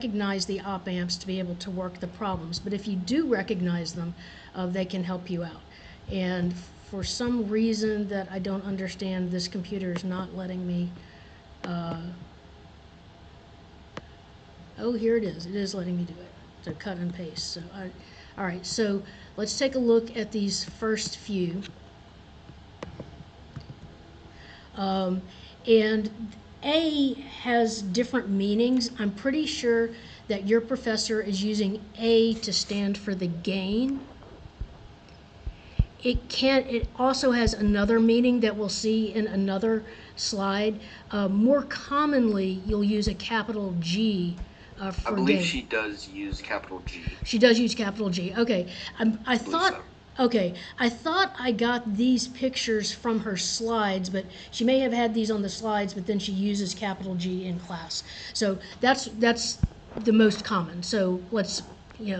recognize the op amps to be able to work the problems, but if you do recognize them, they can help you out. And for some reason that I don't understand, this computer is not letting me, oh, here it is. It is letting me do it. So cut and paste. All right, so let's take a look at these first few. And A has different meanings. I'm pretty sure that your professor is using A to stand for the gain. It also has another meaning that we'll see in another slide. More commonly, you'll use a capital G for I believe gain. she does use capital G. She does use capital G. Okay, I thought. So. Okay, I thought I got these pictures from her slides, but she may have had these on the slides, but then she uses capital G in class. So that's the most common. So let's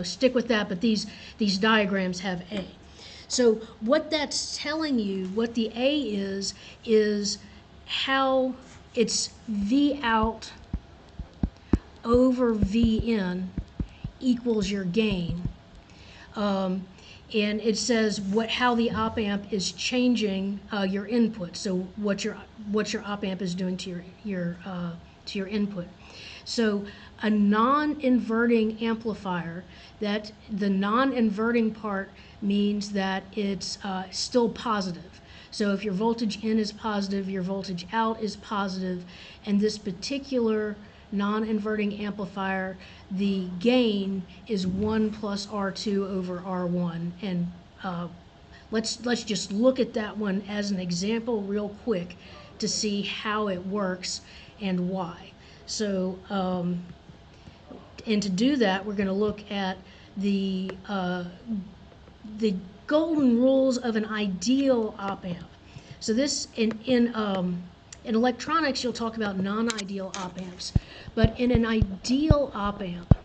stick with that. But these diagrams have A. So what that's telling you, what the A is how it's V out over V in equals your gain. And it says how the op amp is changing your input. So what your op amp is doing to your input. So a non-inverting amplifier, that the non-inverting part means that it's still positive. So if your voltage in is positive, your voltage out is positive, and this particular non-inverting amplifier, the gain is 1 plus R2 over R1. And let's just look at that one as an example real quick to see how it works and why. So, and to do that, we're going to look at the golden rules of an ideal op amp. So this in electronics, you'll talk about non-ideal op amps, but in an ideal op amp,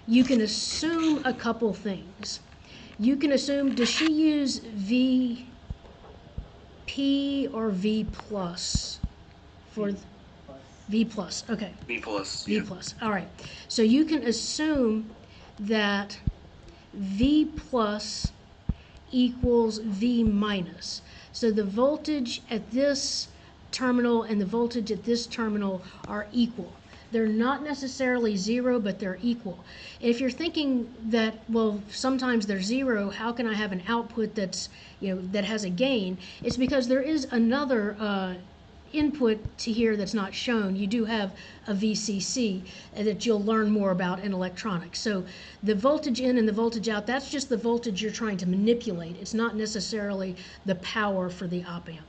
you can assume a couple things. You can assume, does she use VP or V plus for V plus? Okay. V plus. V plus. All right. So you can assume that V plus equals V minus. So the voltage at this terminal and the voltage at this terminal are equal. They're not necessarily zero, but they're equal. If you're thinking that, well, sometimes they're zero, how can I have an output that's, that has a gain? It's because there is another input to here that's not shown. You do have a VCC that you'll learn more about in electronics. So the voltage in and the voltage out, that's just the voltage you're trying to manipulate. It's not necessarily the power for the op amp.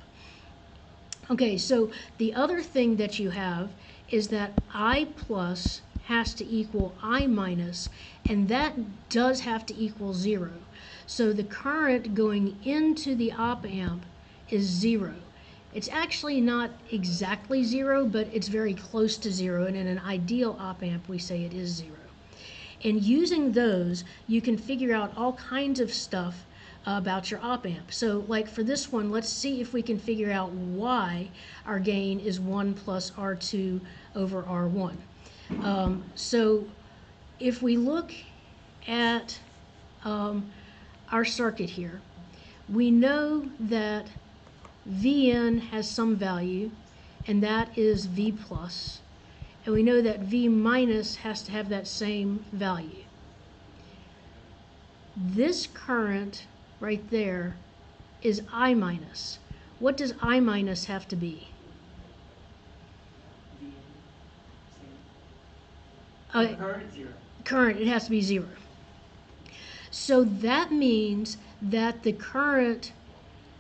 Okay, so the other thing that you have is that I plus has to equal I minus, and that does have to equal 0. So the current going into the op amp is 0. It's actually not exactly 0, but it's very close to 0, and in an ideal op amp we say it is 0. And using those, you can figure out all kinds of stuff about your op amp. So like for this one, let's see if we can figure out why our gain is 1 plus R2 over R1. So if we look at our circuit here, we know that Vn has some value, and that is V plus. And we know that V minus has to have that same value. This current right there is I minus. What does I minus have to be? Current 0. Current, it has to be 0. So that means that the current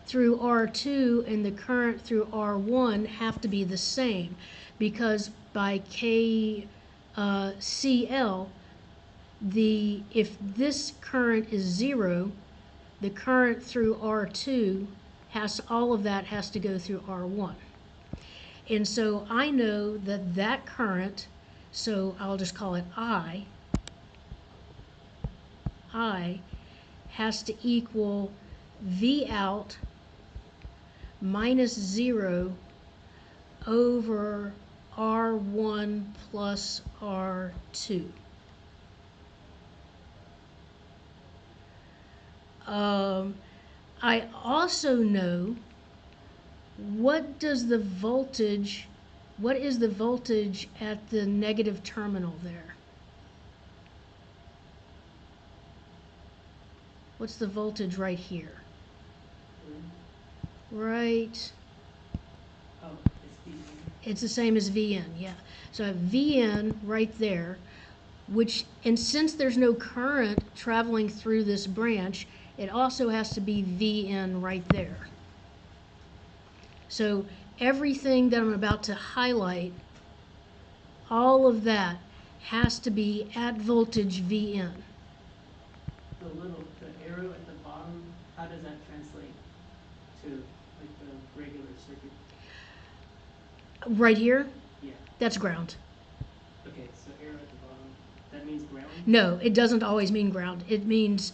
through R2 and the current through R1 have to be the same, because by KCL, if this current is 0, the current through R2 all of that has to go through R1. And so I know that that current, so I'll just call it I has to equal V out minus 0 over R1 plus R2. I also know what is the voltage at the negative terminal there? What's the voltage right here? Right, Oh, it's the. it's the same as Vn, yeah. So I have Vn right there, and since there's no current traveling through this branch, it also has to be Vn right there. So everything that I'm about to highlight, all of that has to be at voltage Vn. The arrow at the bottom, how does that translate to like the regular circuit? Right here, Yeah. that's ground. Okay, so arrow at the bottom, that means ground? No, it doesn't always mean ground. It means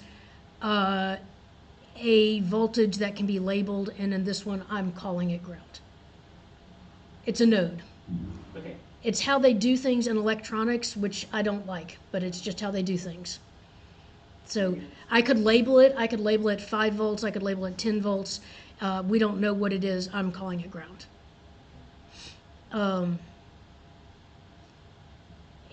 a voltage that can be labeled, and in this one, I'm calling it ground. It's a node. Okay. It's how they do things in electronics, which I don't like, but it's just how they do things. So I could label it 5 volts, I could label it 10 volts. We don't know what it is, I'm calling it ground.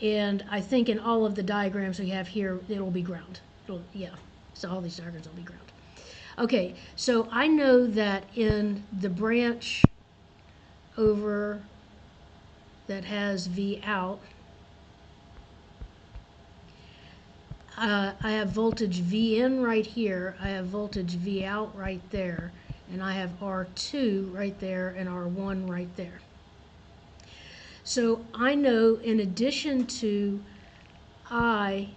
And I think in all of the diagrams we have here, it'll be ground. So all these diagrams will be ground. Okay, so I know that in the branch over that has V out, I have voltage Vn right here, I have voltage V out right there, and I have R2 right there and R1 right there. So I know in addition to I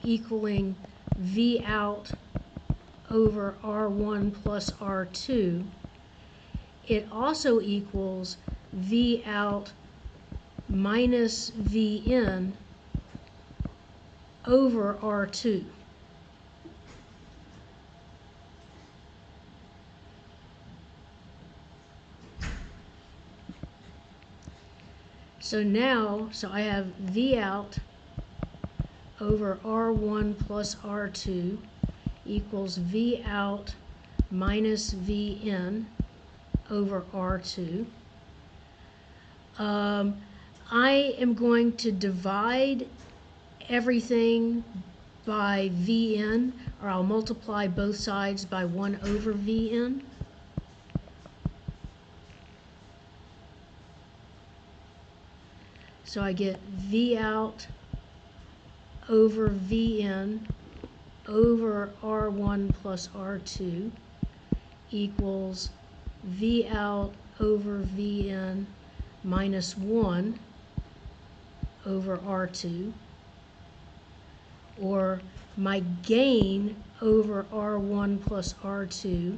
equaling V out over R1 plus R2, it also equals V out minus Vn over R2. So I have V out over R1 plus R2 equals V out minus Vn over R2. I am going to divide everything by Vn, or I'll multiply both sides by 1 over Vn. So I get V out over Vn over R1 plus R2 equals V out over Vn minus 1 over R2, or my gain over R1 plus R2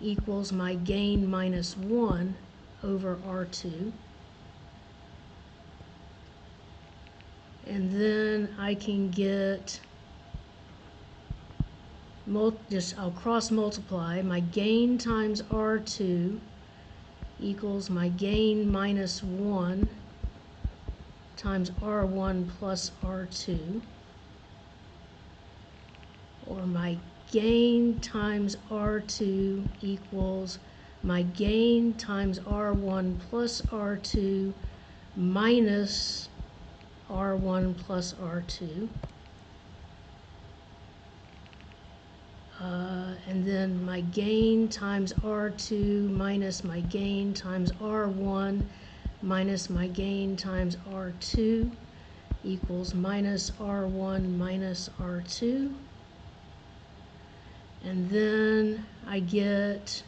equals my gain minus 1 over R2. And then I can get, I'll cross multiply, my gain times R2 equals my gain minus 1 times R1 plus R2, or my gain times R2 equals my gain times R1 plus R2 minus R1 plus R2. And then my gain times R2 minus my gain times R1 minus my gain times R2 equals minus R1 minus R2. And then I get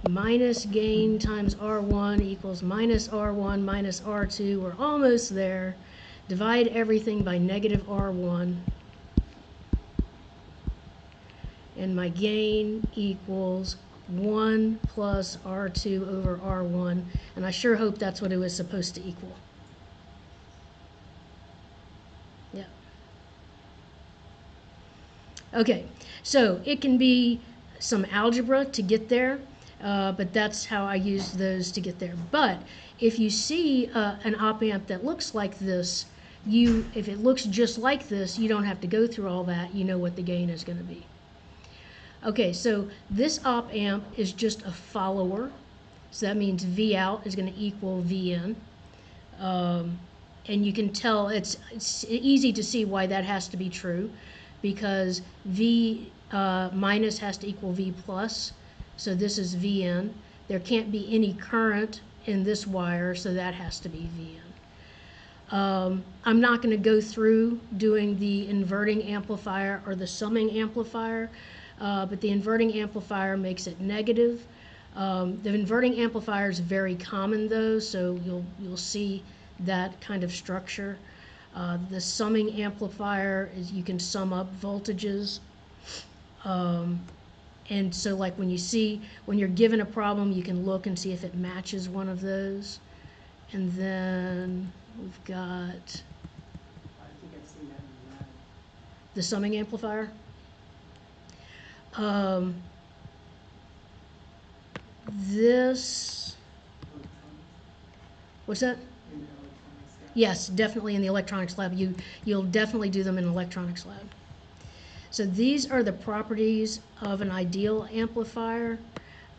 minus gain times R1 equals minus R1 minus R2. We're almost there. Divide everything by negative R1. And my gain equals 1 plus R2 over R1. And I sure hope that's what it was supposed to equal. Yeah. Okay, so it can be some algebra to get there. but that's how I use those to get there. But if you see an op amp that looks like this, if it looks just like this, you don't have to go through all that. You know what the gain is going to be. Okay, so this op amp is just a follower. So that means V out is going to equal V in. And you can tell it's easy to see why that has to be true, because V minus has to equal V plus. So this is V in. There can't be any current in this wire, so that has to be V in. I'm not going to go through doing the inverting amplifier or the summing amplifier, but the inverting amplifier makes it negative. The inverting amplifier is very common though, so you'll see that kind of structure. The summing amplifier is you can sum up voltages. And so like when you're given a problem, you can look and see if it matches one of those. And then we've got I think I've seen that in the lab. the summing amplifier. This, Electronics, what's that? in the electronics lab. Yes, definitely in the electronics lab. You'll definitely do them in an electronics lab. So these are the properties of an ideal amplifier,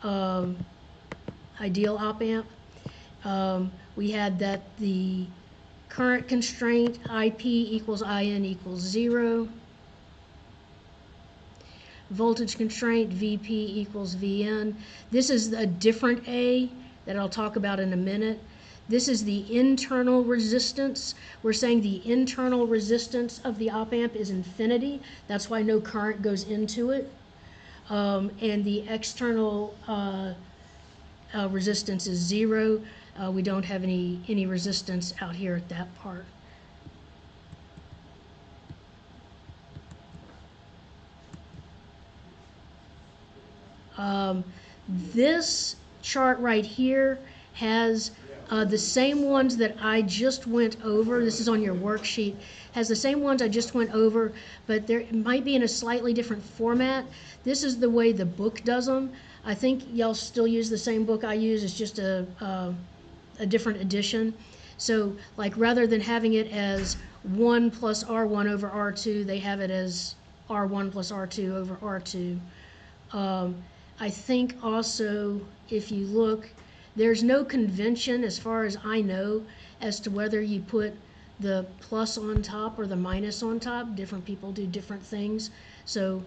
ideal op amp. We had that the current constraint IP equals IN equals 0. Voltage constraint VP equals VN. This is a different A that I'll talk about in a minute. This is the internal resistance. We're saying the internal resistance of the op amp is infinity. That's why no current goes into it. And the external resistance is 0. We don't have any resistance out here at that part. This chart right here has the same ones that I just went over. This is on your worksheet. Has the same ones I just went over, but it might be in a slightly different format. This is the way the book does them. I think y'all still use the same book I use. It's just a different edition. So like rather than having it as 1 plus R1 over R2, they have it as R1 plus R2 over R2. I think also, if you look, there's no convention, as far as I know, as to whether you put the plus on top or the minus on top. Different people do different things, so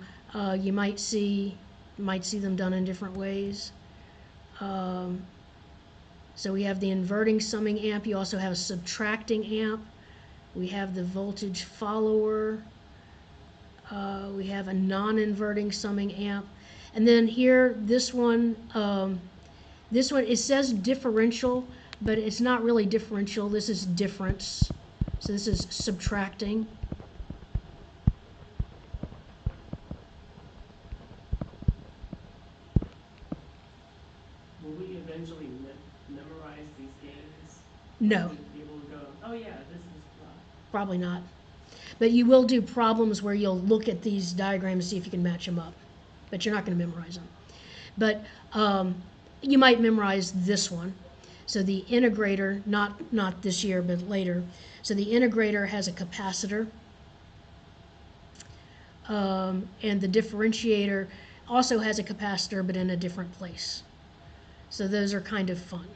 you might see them done in different ways. So we have the inverting summing amp. You also have a subtracting amp. We have the voltage follower. We have a non-inverting summing amp. And then here, this one, it says differential, but it's not really differential. This is difference. So this is subtracting. Will we eventually memorize these gains? No, To be able to go, oh yeah, this is blah. probably not. But you will do problems where you'll look at these diagrams and see if you can match them up. But you're not going to memorize them. But you might memorize this one. So the integrator, not this year, but later. So the integrator has a capacitor. And the differentiator also has a capacitor, but in a different place. So those are kind of fun.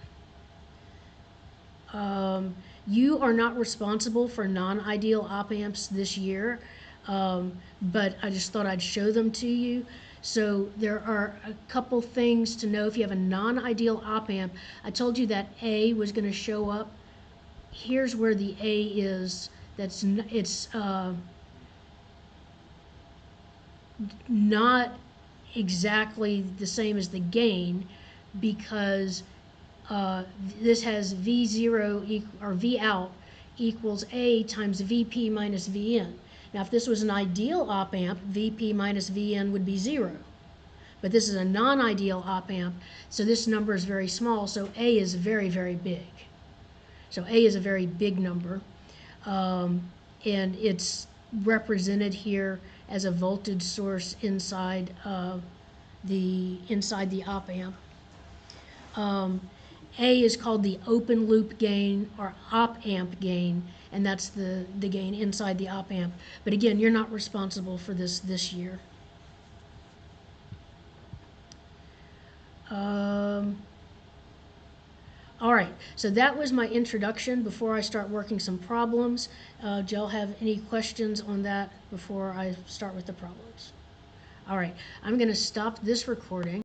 You are not responsible for non-ideal op amps this year, but I just thought I'd show them to you. So there are a couple things to know if you have a non-ideal op amp. I told you that A was going to show up. Here's where the A is. It's not exactly the same as the gain, because this has V0 or V out equals A times VP minus VN. Now if this was an ideal op amp, VP minus VN would be 0. But this is a non-ideal op amp, so this number is very small, so A is very, very big. So A is a very big number, and it's represented here as a voltage source inside the op amp. A is called the open loop gain or op amp gain, and that's the gain inside the op amp. But again, you're not responsible for this year. All right, so that was my introduction before I start working some problems. Do y'all have any questions on that before I start with the problems? All right, I'm going to stop this recording.